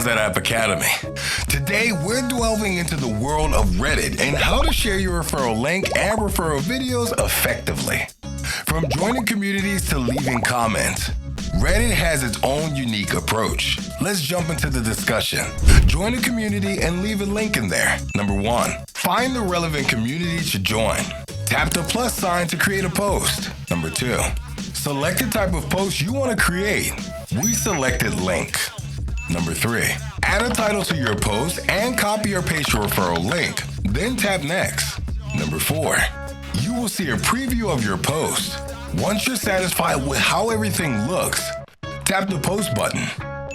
Pawns.App Academy. Today, we're delving into the world of Reddit and how to share your referral link and referral videos effectively. From joining communities to leaving comments, Reddit has its own unique approach. Let's jump into the discussion. Join a community and leave a link in there. Number 1, find the relevant community to join. Tap the plus sign to create a post. Number 2, select the type of post you want to create. We selected link. Number 3, add a title to your post and copy or paste your referral link. Then tap next. Number 4, you will see a preview of your post. Once you're satisfied with how everything looks, tap the post button.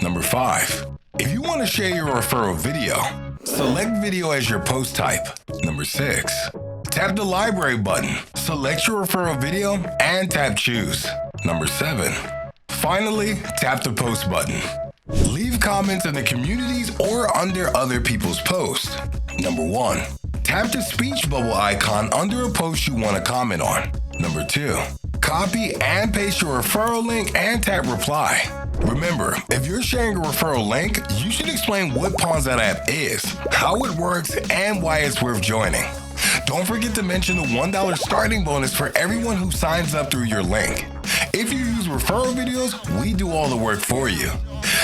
Number 5, if you want to share your referral video, select video as your post type. Number 6, tap the library button, select your referral video, and tap choose. Number 7, finally, tap the post button. Leave comments in the communities or under other people's posts. Number 1, tap the speech bubble icon under a post you want to comment on. Number 2, copy and paste your referral link and tap reply. Remember, if you're sharing a referral link, you should explain what Pawns.App is, how it works, and why it's worth joining. Don't forget to mention the $1 starting bonus for everyone who signs up through your link. If you use referral videos, we do all the work for you.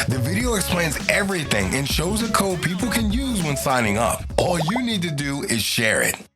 The video explains everything and shows a code people can use when signing up. All you need to do is share it.